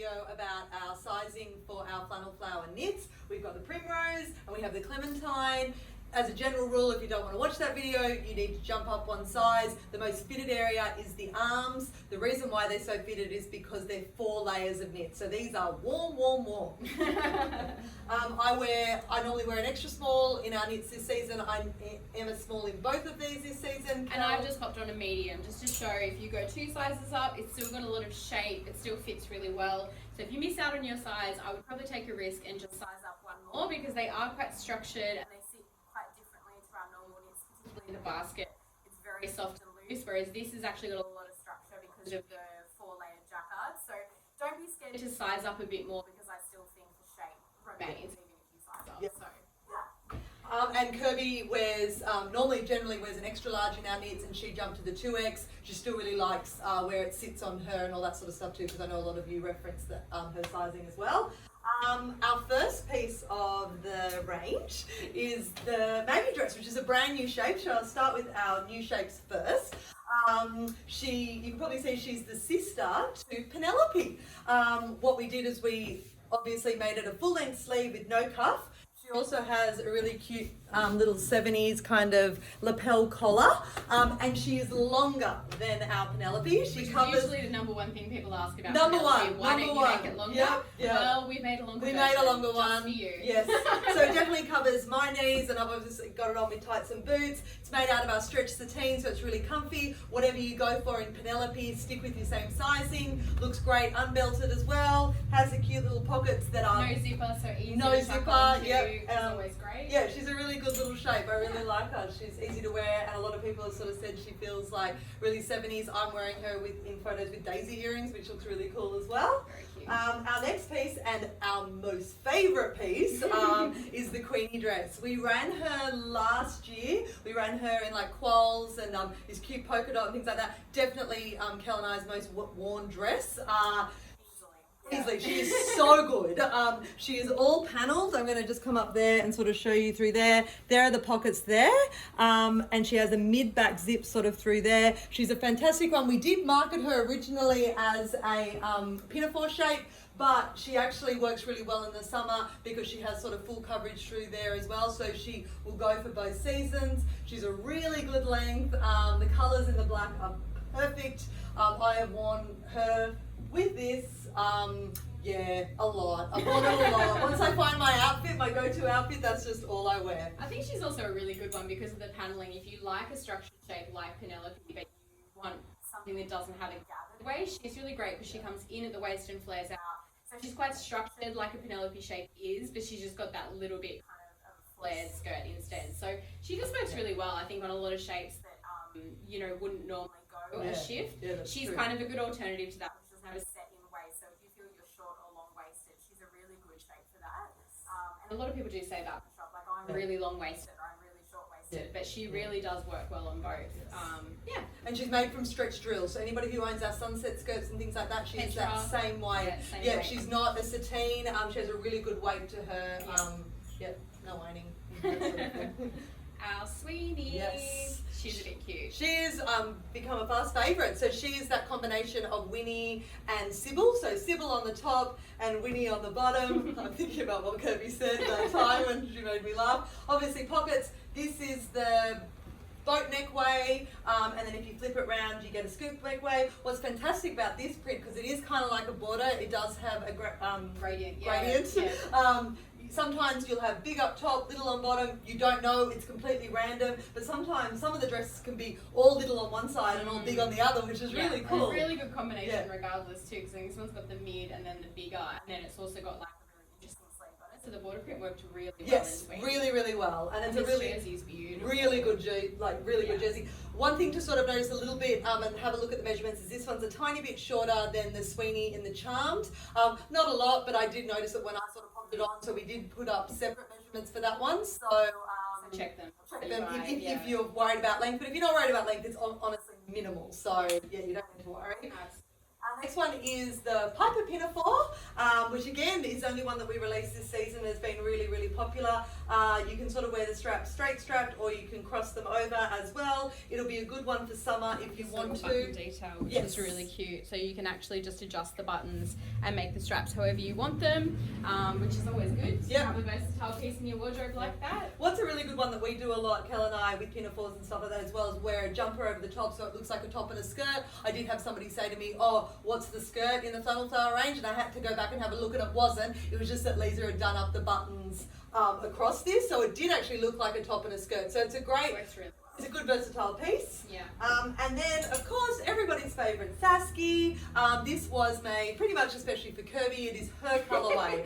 video about our sizing for our flannel flower knits. We've got the Primrose and we have the Clementine. As a general rule, if you don't want to watch that video, you need to jump up one size. The most fitted area is the arms. The reason why they're so fitted is because they're 4 layers of knit. So these are warm, warm, warm. I normally wear an extra small in our knits this season. I am a small in both of these this season. And I've just hopped on a medium just to show if you go 2 sizes up, it's still got a lot of shape. It still fits really well. So if you miss out on your size, I would probably take a risk and just size up one more because they are quite structured and they sit quite differently to our normal knits, particularly the basket. It's very soft and loose, whereas this has actually got a lot of structure because of the 4-layered jacquard. So don't be scared to size up a bit more because I still think the shape remains even if you size up. Yep. So. And Kirby generally wears an extra large in our knits, and she jumped to the 2X. She still really likes where it sits on her and all that sort of stuff too, because I know a lot of you referenced that, her sizing as well. Our first piece of the range is the Maggie Dress, which is a brand new shape. So I'll start with our new shapes first. You can probably see she's the sister to Penelope. What we did is we obviously made it a full-length sleeve with no cuff. She also has a really cute little 70s kind of lapel collar, and she is longer than our Penelope. Which covers usually the number one thing people ask about. Number Penelope. one. Why don't you make it longer? Yeah. Well, we made a longer version. We made a longer one. Just for you. Yes. So it definitely covers my knees, and I've obviously got it on with tights and boots. It's made out of our stretch sateen, so it's really comfy. Whatever you go for in Penelope, stick with your same sizing. Looks great unbelted as well. Has the cute little pockets that are no zipper, so easy. No to zipper. tuck onto. Yep. It's always great. Yeah, she's a really good little shape. I really like her. She's easy to wear, and a lot of people have sort of said she feels like really 70s. I'm wearing her in photos with daisy earrings, which looks really cool as well. Very cute. Our next piece, and our most favourite piece, is the Queenie Dress. We ran her last year. We ran her in like quolls and this cute polka dot and things like that. Definitely Kel and I's most worn dress. Easily, she is so good. She is all panelled. I'm going to just come up there and sort of show you through there. There are the pockets there, and she has a mid-back zip sort of through there. She's a fantastic one. We did market her originally as a Pinafore shape, but she actually works really well in the summer because she has sort of full coverage through there as well, so she will go for both seasons. She's a really good length. The colours in the black are perfect. I have worn her with this, a lot. I've worn it a lot. Once I find my outfit, my go-to outfit, that's just all I wear. I think she's also a really good one because of the paneling. If you like a structured shape like Penelope, but you want something that doesn't have a gathered waist, she's really great because she comes in at the waist and flares out. So she's quite structured like a Penelope shape is, but she's just got that little bit kind of flared skirt instead. So she just works really well, I think, on a lot of shapes that wouldn't normally go a shift. Yeah, she's true. kind of a good alternative to that. She doesn't have a set in waist, so if you feel you're short or long waisted, she's a really good shape for that. And a lot of people do say that in the shop, like I'm really long waisted or I'm really short waisted, but she really does work well on both. And she's made from stretch drills, so anybody who owns our sunset skirts and things like that, she's that same way. Same weight. She's not a sateen. She has a really good weight to her. No whining. Our Sweeney. Yes. She's a bit cute. She's become a fast favourite. So she is that combination of Winnie and Sybil. So Sybil on the top and Winnie on the bottom. I'm thinking about what Kirby said that time and she made me laugh. Obviously pockets. This is the boat neck way, and then if you flip it around you get a scoop neck way. What's fantastic about this print, because it is kind of like a border, it does have a gradient. Sometimes you'll have big up top, little on bottom. You don't know, it's completely random. But sometimes some of the dresses can be all little on one side and all big on the other, which is really cool. A really good combination regardless too, because I think this one's got the mid and then the bigger, and then it's also got like a really interesting sleeve on it. So the border print worked really well. Yes, really, really well. And it's a really jersey's beautiful. Really good good jersey. One thing to sort of notice a little bit and have a look at the measurements is this one's a tiny bit shorter than the Sweeney in the Charmed. Not a lot, but I did notice it when I sort of popped it on, so we did put up separate measurements for that one. So check them. If you're worried about length, but if you're not worried about length, it's honestly minimal. So yeah, you don't need to worry. Our Next one is the Piper Pinafore, which again is the only one that we released this season. Has been really, really popular. You can sort of wear the straps straight strapped, or you can cross them over as well. It'll be a good one for summer if you want to. Button detail, which is really cute. So you can actually just adjust the buttons and make the straps however you want them, which is always good. Yep. Have a versatile piece in your wardrobe like that. What's a really good one that we do a lot, Kel and I, with pinafores and stuff like that as well, is wear a jumper over the top so it looks like a top and a skirt. I did have somebody say to me, oh, what's the skirt in the Flannel Flower range? And I had to go back and have a look, and it wasn't. It was just that Lisa had done up the buttons across this, so it did actually look like a top and a skirt. So it's a great, Works really well. it's a good versatile piece. Yeah. And then, of course, everybody's favourite Sasky. This was made pretty much especially for Kirby. It is her colourway.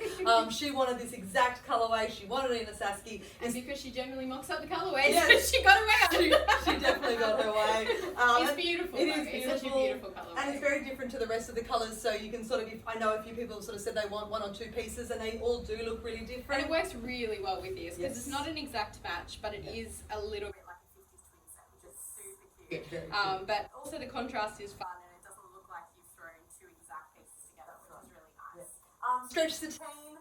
She wanted this exact colourway. She wanted it in a Sasky. And because she generally mocks up the colourways, Yes. she got away. She definitely got her way. It's beautiful. It though. is It's beautiful. such a beautiful colourway. And it's very different to the rest of the colours, so you can sort of, I know a few people have sort of said they want one or two pieces, and they all do look really different. And it works really well with this, because Yes. it's not an exact match, but it is a little bit like a 50s twin set, which is super cute. Yeah, very cute. But also the contrast is fun, and it doesn't look like you've thrown two exact pieces together, which is really nice. Stretch sateen.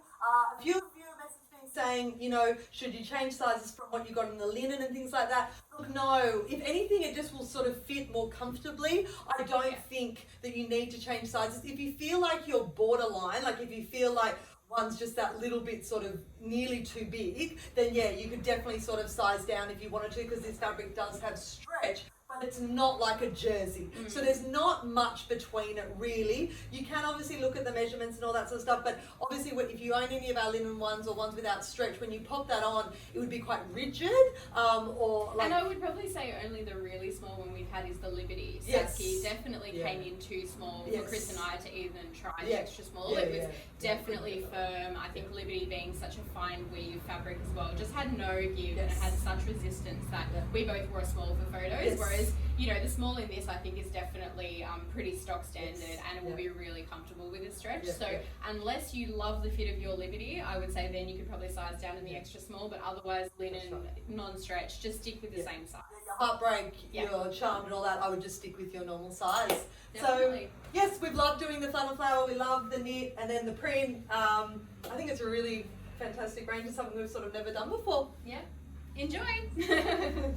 A few of you have messaged me saying, you know, should you change sizes from what you got in the linen and things like that? Look, no. If anything, it just will sort of fit more comfortably. I don't think that you need to change sizes. If you feel like you're borderline, like if you feel like one's just that little bit sort of nearly too big, then yeah, you could definitely sort of size down if you wanted to, because this fabric does have stretch. But it's not like a jersey. So there's not much between it really. You can obviously look at the measurements and all that sort of stuff, but obviously if you own any of our linen ones or ones without stretch, when you pop that on, it would be quite rigid, or like... And I would probably say only the really small one we've had is the Liberty. Yes. Sasky definitely Yeah. came in too small Yes. for Chris and I to even try the Yeah. extra small. Yeah, It was yeah. definitely firm. I think Liberty being such a fine weave fabric as well, just had no give, and it Yes. had such resistance that Yeah. we both wore a small for photos, Yes. whereas, you know, the small in this I think is definitely pretty stock standard, Yes. and it will Yeah. be really comfortable with a stretch. Yeah, So yeah. unless you love the fit of your Liberty, I would say then you could probably size down in the extra small, but otherwise linen, right. non-stretch, just stick with the Yeah. same size. Your heartbreak, Yeah. your charm and all that, I would just stick with your normal size. Definitely. So, yes, we've loved doing the Flannel Flower, we love the knit and then the print. I think it's a really fantastic range of something we've sort of never done before. Yeah. Enjoy!